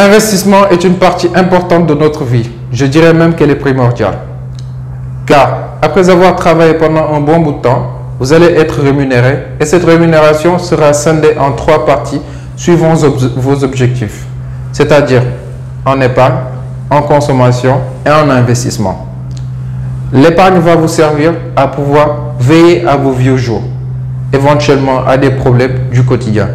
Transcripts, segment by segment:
L'investissement est une partie importante de notre vie. Je dirais même qu'elle est primordiale. Car après avoir travaillé pendant un bon bout de temps, vous allez être rémunéré et cette rémunération sera scindée en 3 parties suivant vos objectifs. C'est-à-dire en épargne, en consommation et en investissement. L'épargne va vous servir à pouvoir veiller à vos vieux jours, éventuellement à des problèmes du quotidien,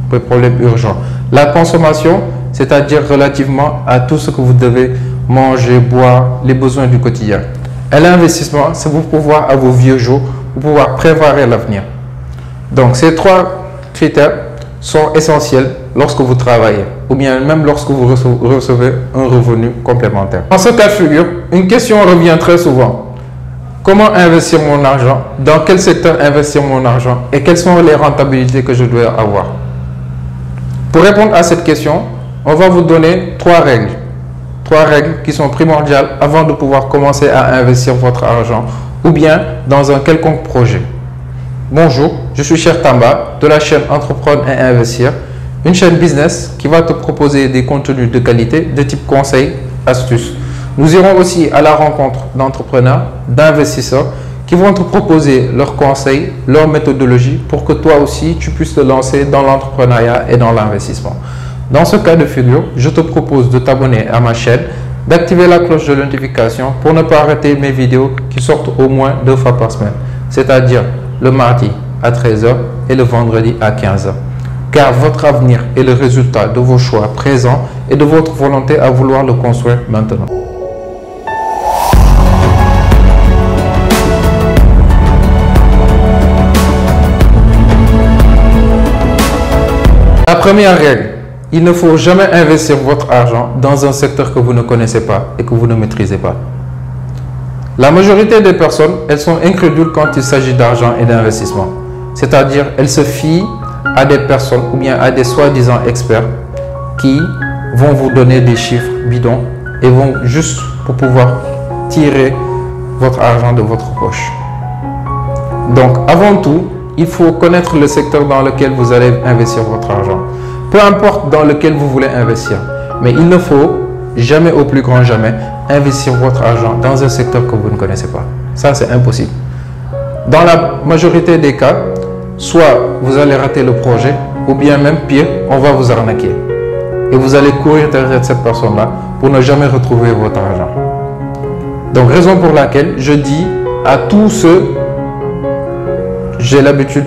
des problèmes urgents. La consommation, c'est-à-dire relativement à tout ce que vous devez manger, boire, les besoins du quotidien. Et l'investissement, c'est pour pouvoir à vos vieux jours, pour pouvoir préparer l'avenir. Donc ces 3 critères sont essentiels lorsque vous travaillez ou bien même lorsque vous recevez un revenu complémentaire. Dans ce cas de figure, une question revient très souvent. Comment investir mon argent? Dans quel secteur investir mon argent? Et quelles sont les rentabilités que je dois avoir? Pour répondre à cette question, on va vous donner 3 règles. 3 règles qui sont primordiales avant de pouvoir commencer à investir votre argent ou bien dans un quelconque projet. Bonjour, je suis Cheikh Tamba de la chaîne Entreprendre et Investir, une chaîne business qui va te proposer des contenus de qualité de type conseils, astuces. Nous irons aussi à la rencontre d'entrepreneurs, d'investisseurs qui vont te proposer leurs conseils, leur méthodologie pour que toi aussi tu puisses te lancer dans l'entrepreneuriat et dans l'investissement. Dans ce cas de figure, je te propose de t'abonner à ma chaîne, d'activer la cloche de notification pour ne pas rater mes vidéos qui sortent au moins 2 fois par semaine, c'est-à-dire le mardi à 13 h et le vendredi à 15 h. Car votre avenir est le résultat de vos choix présents et de votre volonté à vouloir le construire maintenant. La première règle, il ne faut jamais investir votre argent dans un secteur que vous ne connaissez pas et que vous ne maîtrisez pas. La majorité des personnes, elles sont incrédules quand il s'agit d'argent et d'investissement. C'est-à-dire, elles se fient à des personnes ou bien à des soi-disant experts qui vont vous donner des chiffres bidons et vont juste pour pouvoir tirer votre argent de votre poche. Donc, avant tout, il faut connaître le secteur dans lequel vous allez investir votre argent. Peu importe dans lequel vous voulez investir, mais il ne faut jamais, au plus grand jamais, investir votre argent dans un secteur que vous ne connaissez pas. Ça, c'est impossible. Dans la majorité des cas, soit vous allez rater le projet, ou bien même pire, on va vous arnaquer. Et vous allez courir derrière cette personne-là pour ne jamais retrouver votre argent. Donc, raison pour laquelle je dis à tous ceux, j'ai l'habitude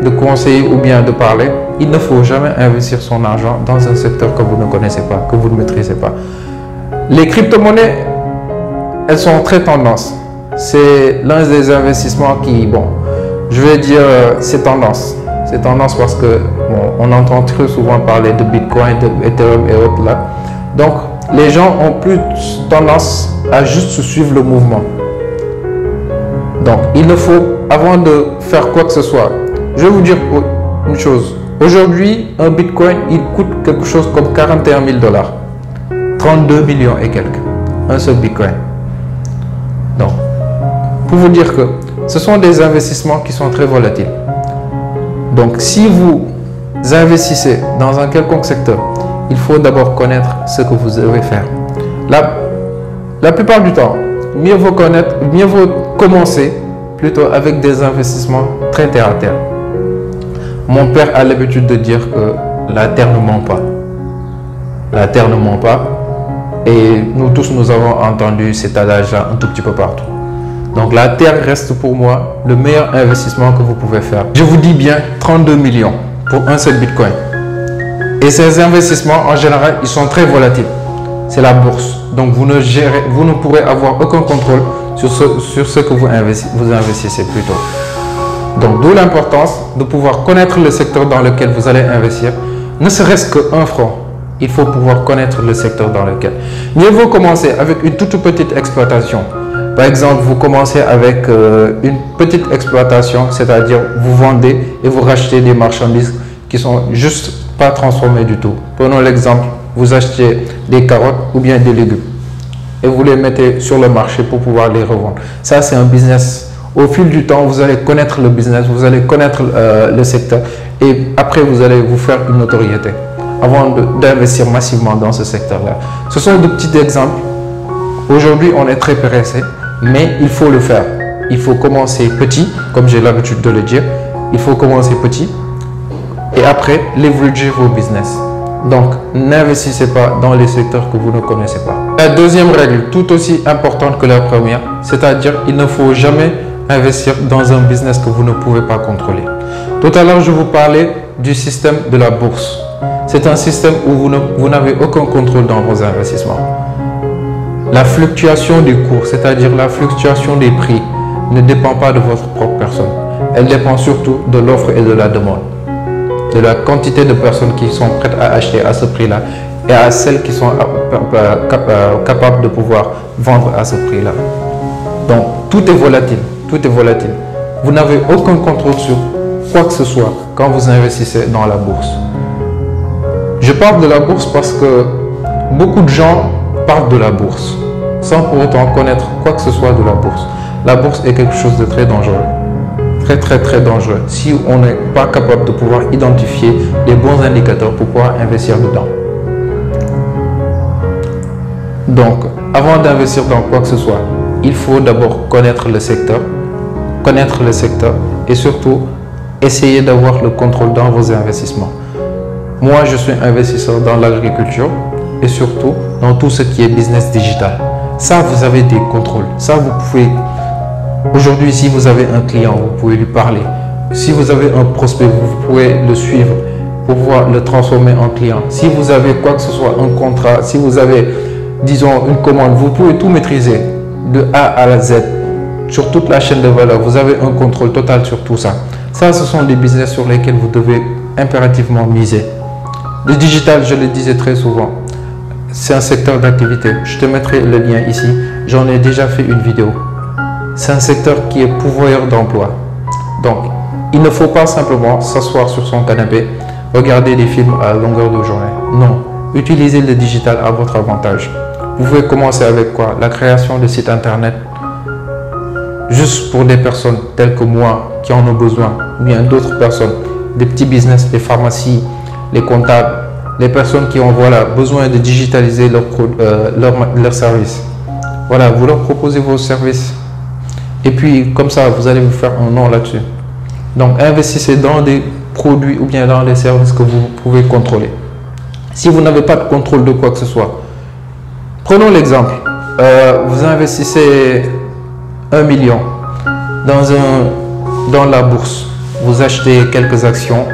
de conseiller ou bien de parler, il ne faut jamais investir son argent dans un secteur que vous ne connaissez pas, que vous ne maîtrisez pas. Les crypto-monnaies, elles sont très tendance. C'est l'un des investissements qui, bon, je vais dire, c'est tendance. C'est tendance parce que, bon, on entend très souvent parler de Bitcoin, de Ethereum et autres là. Donc, les gens ont plus tendance à juste suivre le mouvement. Donc, il ne faut, avant de faire quoi que ce soit, je vais vous dire une chose. Aujourd'hui, un Bitcoin, il coûte quelque chose comme 41 000 $. 32 millions et quelques. Un seul Bitcoin. Donc, pour vous dire que ce sont des investissements qui sont très volatiles. Donc, si vous investissez dans un quelconque secteur, il faut d'abord connaître ce que vous devez faire. La plupart du temps, mieux vaut commencer plutôt avec des investissements très terre à terre. Mon père a l'habitude de dire que la terre ne ment pas. La terre ne ment pas. Et nous tous, nous avons entendu cet adage-là un tout petit peu partout. Donc la terre reste pour moi le meilleur investissement que vous pouvez faire. Je vous dis bien 32 millions pour un seul Bitcoin. Et ces investissements, en général, ils sont très volatiles. C'est la bourse. Donc vous ne pourrez avoir aucun contrôle sur ce que vous investissez plutôt. Donc d'où l'importance de pouvoir connaître le secteur dans lequel vous allez investir, ne serait-ce qu'un franc. Il faut pouvoir connaître le secteur dans lequel. Mieux vaut commencer avec une toute petite exploitation. Par exemple, vous commencez avec une petite exploitation, c'est-à-dire vous vendez et vous rachetez des marchandises qui sont juste pas transformées du tout. Prenons l'exemple, vous achetez des carottes ou bien des légumes et vous les mettez sur le marché pour pouvoir les revendre. Ça, c'est un business. Au fil du temps, vous allez connaître le business, vous allez connaître le secteur et après, vous allez vous faire une notoriété. avant d'investir massivement dans ce secteur-là. Ce sont de petits exemples. Aujourd'hui, on est très pressé, mais il faut le faire. Il faut commencer petit, comme j'ai l'habitude de le dire. Il faut commencer petit et après, leverager vos business. Donc, n'investissez pas dans les secteurs que vous ne connaissez pas. La deuxième règle, tout aussi importante que la première, c'est-à-dire il ne faut jamais investir dans un business que vous ne pouvez pas contrôler. Tout à l'heure, je vous parlais du système de la bourse. C'est un système où vous n'avez aucun contrôle dans vos investissements. La fluctuation du cours, c'est-à-dire la fluctuation des prix, ne dépend pas de votre propre personne. Elle dépend surtout de l'offre et de la demande, de la quantité de personnes qui sont prêtes à acheter à ce prix-là et à celles qui sont capables de pouvoir vendre à ce prix-là. Donc, tout est volatile. Tout est volatile. Vous n'avez aucun contrôle sur quoi que ce soit quand vous investissez dans la bourse. Je parle de la bourse parce que beaucoup de gens parlent de la bourse sans pour autant connaître quoi que ce soit de la bourse. La bourse est quelque chose de très dangereux. Très dangereux si on n'est pas capable de pouvoir identifier les bons indicateurs pour pouvoir investir dedans. Donc, avant d'investir dans quoi que ce soit, il faut d'abord connaître le secteur et surtout essayer d'avoir le contrôle dans vos investissements. Moi, je suis investisseur dans l'agriculture et surtout dans tout ce qui est business digital. Ça, vous avez des contrôles. Ça, vous pouvez... Aujourd'hui, si vous avez un client, vous pouvez lui parler. Si vous avez un prospect, vous pouvez le suivre pour pouvoir le transformer en client. Si vous avez quoi que ce soit, un contrat, si vous avez, disons, une commande, vous pouvez tout maîtriser de A à la Z sur toute la chaîne de valeur. Vous avez un contrôle total sur tout ça. Ça, ce sont des business sur lesquels vous devez impérativement miser. Le digital, je le disais très souvent, c'est un secteur d'activité. Je te mettrai le lien ici. J'en ai déjà fait une vidéo. C'est un secteur qui est pourvoyeur d'emploi. Donc, il ne faut pas simplement s'asseoir sur son canapé, regarder des films à longueur de journée. Non, utilisez le digital à votre avantage. Vous pouvez commencer avec quoi? La création de sites internet. Juste pour des personnes telles que moi qui en ont besoin, ou bien d'autres personnes, des petits business, les pharmacies, les comptables, les personnes qui ont besoin de digitaliser leurs services. Voilà, vous leur proposez vos services. Et puis, comme ça, vous allez vous faire un nom là-dessus. Donc, investissez dans des produits ou bien dans des services que vous pouvez contrôler. Si vous n'avez pas de contrôle de quoi que ce soit, prenons l'exemple. Vous investissez 1 million dans la bourse. Vous achetez quelques actions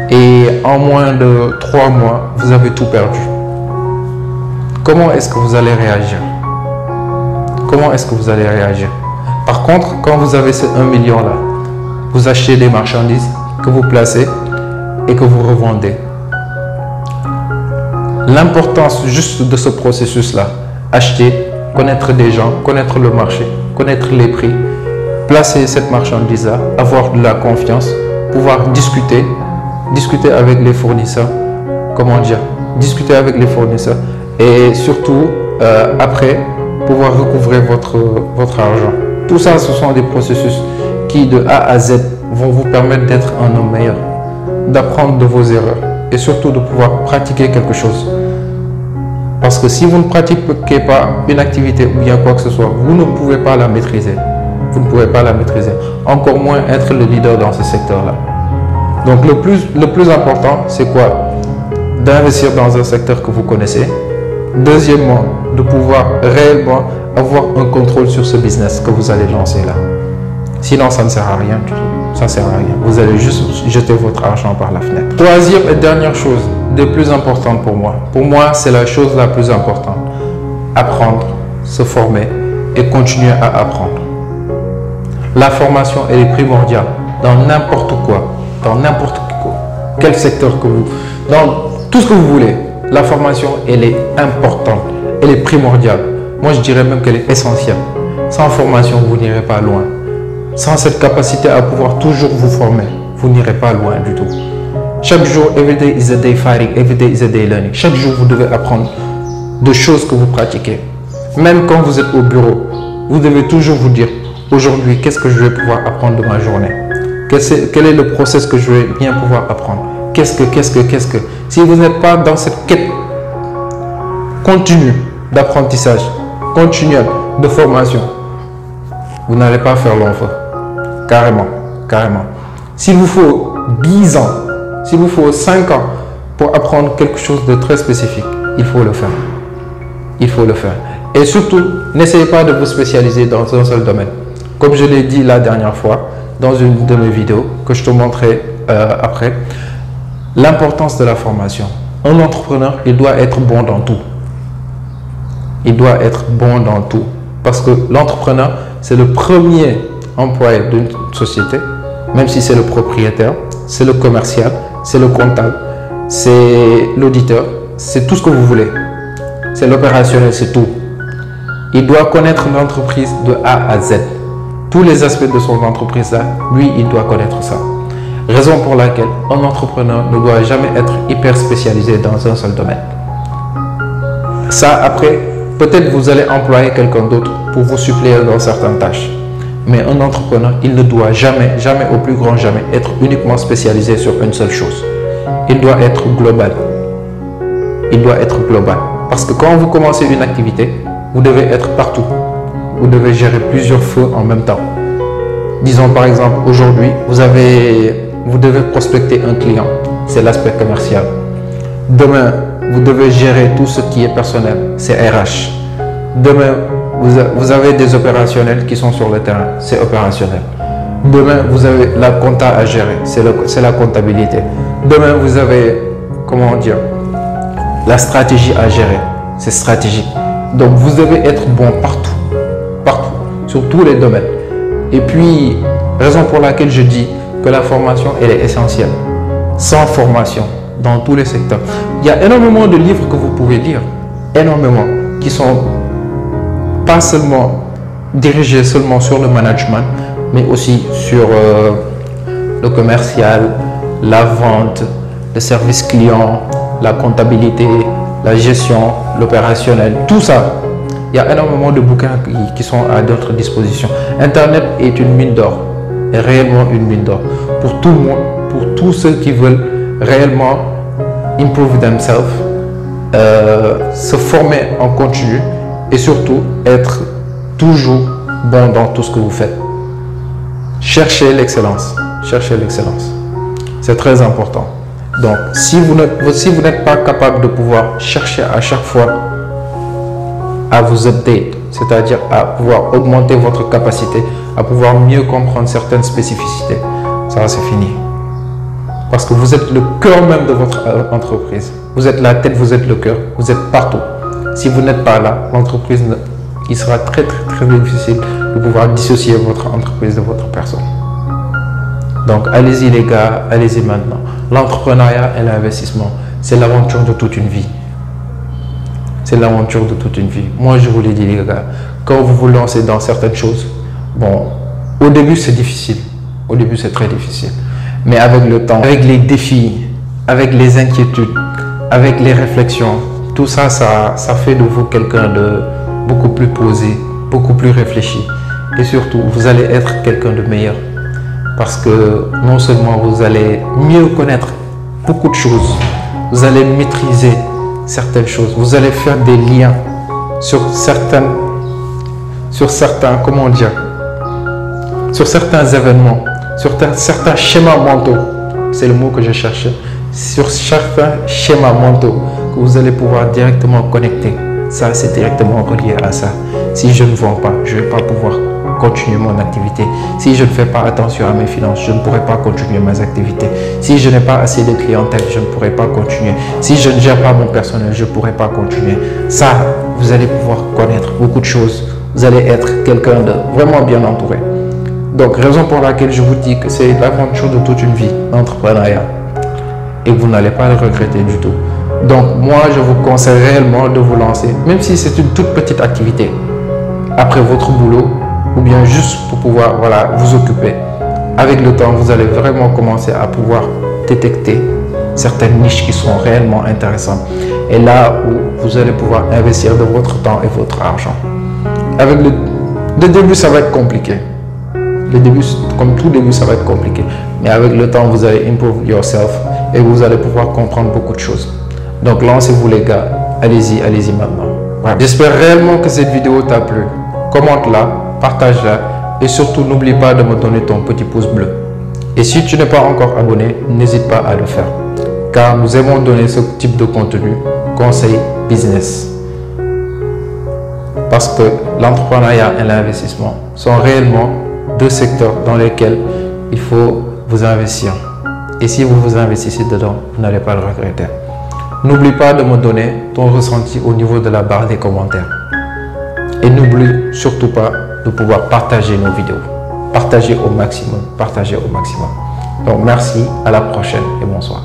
et en moins de 3 mois, vous avez tout perdu. Comment est-ce que vous allez réagir? Comment est-ce que vous allez réagir? Par contre, quand vous avez ce 1 million là, vous achetez des marchandises que vous placez et que vous revendez. L'importance juste de ce processus là, acheter, connaître des gens, connaître le marché, connaître les prix, placer cette marchandise là, avoir de la confiance, pouvoir discuter avec les fournisseurs, discuter avec les fournisseurs et surtout après pouvoir recouvrer votre argent. Tout ça, ce sont des processus qui de A à Z vont vous permettre d'être un homme meilleur, d'apprendre de vos erreurs et surtout de pouvoir pratiquer quelque chose. Parce que si vous ne pratiquez pas une activité ou bien quoi que ce soit, vous ne pouvez pas la maîtriser. Vous ne pouvez pas la maîtriser. Encore moins être le leader dans ce secteur-là. Donc le plus important, c'est quoi? D'investir dans un secteur que vous connaissez. Deuxièmement, de pouvoir réellement avoir un contrôle sur ce business que vous allez lancer là. Sinon, ça ne sert à rien du tout. Ça ne sert à rien. Vous allez juste jeter votre argent par la fenêtre. Troisième et dernière chose, de plus importante pour moi. Pour moi, c'est la chose la plus importante. Apprendre, se former et continuer à apprendre. La formation, elle est primordiale dans n'importe quoi. Dans n'importe quel secteur que vous... Dans tout ce que vous voulez. La formation, elle est importante. Elle est primordiale. Moi, je dirais même qu'elle est essentielle. Sans formation, vous n'irez pas loin. Sans cette capacité à pouvoir toujours vous former, vous n'irez pas loin du tout. Chaque jour, every day is a day fighting, every day is a day learning. Chaque jour, vous devez apprendre de choses que vous pratiquez. Même quand vous êtes au bureau, vous devez toujours vous dire, aujourd'hui, qu'est-ce que je vais pouvoir apprendre de ma journée? Quel est le process que je vais bien pouvoir apprendre? Qu'est-ce que si vous n'êtes pas dans cette quête continue d'apprentissage, continuelle de formation, vous n'allez pas faire long feu. Carrément, carrément. S'il vous faut 10 ans, s'il vous faut 5 ans pour apprendre quelque chose de très spécifique, il faut le faire. Il faut le faire. Et surtout, n'essayez pas de vous spécialiser dans un seul domaine. Comme je l'ai dit la dernière fois, dans une de mes vidéos, que je te montrerai après, l'importance de la formation. Un entrepreneur, il doit être bon dans tout. Il doit être bon dans tout. Parce que l'entrepreneur, c'est le premier employé d'une société, même si c'est le propriétaire, c'est le commercial, c'est le comptable, c'est l'auditeur, c'est tout ce que vous voulez. C'est l'opérationnel, c'est tout. Il doit connaître l'entreprise de A à Z. Tous les aspects de son entreprise là, lui, il doit connaître ça. Raison pour laquelle un entrepreneur ne doit jamais être hyper spécialisé dans un seul domaine. Ça, après, peut-être vous allez employer quelqu'un d'autre pour vous suppléer dans certaines tâches. Mais un entrepreneur, il ne doit jamais, jamais, au plus grand jamais, être uniquement spécialisé sur une seule chose. Il doit être global. Il doit être global. Parce que quand vous commencez une activité, vous devez être partout. Vous devez gérer plusieurs feux en même temps. Disons par exemple, aujourd'hui, vous devez prospecter un client. C'est l'aspect commercial. Demain, vous devez gérer tout ce qui est personnel. C'est RH. Demain, vous avez des opérationnels qui sont sur le terrain. C'est opérationnel. Demain, vous avez la compta à gérer. C'est la comptabilité. Demain, vous avez, comment dire, la stratégie à gérer. C'est stratégique. Donc, vous devez être bon partout. Partout. Sur tous les domaines. Et puis, raison pour laquelle je dis que la formation, elle est essentielle. Sans formation, dans tous les secteurs. Il y a énormément de livres que vous pouvez lire. Énormément. Qui sont pas seulement dirigés seulement sur le management, mais aussi sur le commercial, la vente, le service client, la comptabilité, la gestion, l'opérationnel, tout ça. Il y a énormément de bouquins qui sont à notre disposition. Internet est une mine d'or, est réellement une mine d'or pour tout le monde, pour tous ceux qui veulent réellement improve themselves, se former en continu et surtout être toujours bon dans tout ce que vous faites. Cherchez l'excellence. Cherchez l'excellence. C'est très important. Donc, si vous n'êtes pas capable de pouvoir chercher à chaque fois à vous update, c'est-à-dire à pouvoir augmenter votre capacité, à pouvoir mieux comprendre certaines spécificités, ça c'est fini. Parce que vous êtes le cœur même de votre entreprise. Vous êtes la tête, vous êtes le cœur, vous êtes partout. Si vous n'êtes pas là, l'entreprise, il sera très difficile de pouvoir dissocier votre entreprise de votre personne. Donc, allez-y les gars, allez-y maintenant. L'entrepreneuriat et l'investissement, c'est l'aventure de toute une vie. C'est l'aventure de toute une vie. Moi, je vous l'ai dit les gars, quand vous vous lancez dans certaines choses, bon, au début c'est difficile. Au début c'est très difficile. Mais avec le temps, avec les défis, avec les inquiétudes, avec les réflexions, tout ça, ça fait de vous quelqu'un de beaucoup plus posé, beaucoup plus réfléchi. Et surtout, vous allez être quelqu'un de meilleur. Parce que non seulement vous allez mieux connaître beaucoup de choses, vous allez maîtriser certaines choses, vous allez faire des liens sur certains, comment dire, sur certains événements, sur certains schémas mentaux, c'est le mot que je cherchais, sur certains schémas mentaux que vous allez pouvoir directement connecter. Ça, c'est directement relié à ça. Si je ne vends pas, je ne vais pas pouvoir continuer mon activité. Si je ne fais pas attention à mes finances, je ne pourrai pas continuer mes activités. Si je n'ai pas assez de clientèle, je ne pourrai pas continuer. Si je ne gère pas mon personnel, je ne pourrai pas continuer. Ça, vous allez pouvoir connaître beaucoup de choses. Vous allez être quelqu'un de vraiment bien entouré. Donc, raison pour laquelle je vous dis que c'est l'aventure de toute une vie, l'entrepreneuriat. Et vous n'allez pas le regretter du tout. Donc, moi, je vous conseille réellement de vous lancer, même si c'est une toute petite activité, après votre boulot, ou bien juste pour pouvoir vous occuper. Avec le temps, vous allez vraiment commencer à pouvoir détecter certaines niches qui sont réellement intéressantes. Et là où vous allez pouvoir investir de votre temps et votre argent. Avec le début, ça va être compliqué. Le début, comme tout début, ça va être compliqué. Mais avec le temps, vous allez improve yourself et vous allez pouvoir comprendre beaucoup de choses. Donc, lancez-vous les gars. Allez-y, allez-y maintenant. Ouais. J'espère réellement que cette vidéo t'a plu. Commente-la, partage-la et surtout, n'oublie pas de me donner ton petit pouce bleu. Et si tu n'es pas encore abonné, n'hésite pas à le faire. Car nous aimons donner ce type de contenu, conseil business. Parce que l'entrepreneuriat et l'investissement sont réellement deux secteurs dans lesquels il faut vous investir. Et si vous vous investissez dedans, vous n'allez pas le regretter. N'oublie pas de me donner ton ressenti au niveau de la barre des commentaires. Et n'oublie surtout pas de pouvoir partager nos vidéos. Partagez au maximum, partagez au maximum. Donc merci, à la prochaine et bonsoir.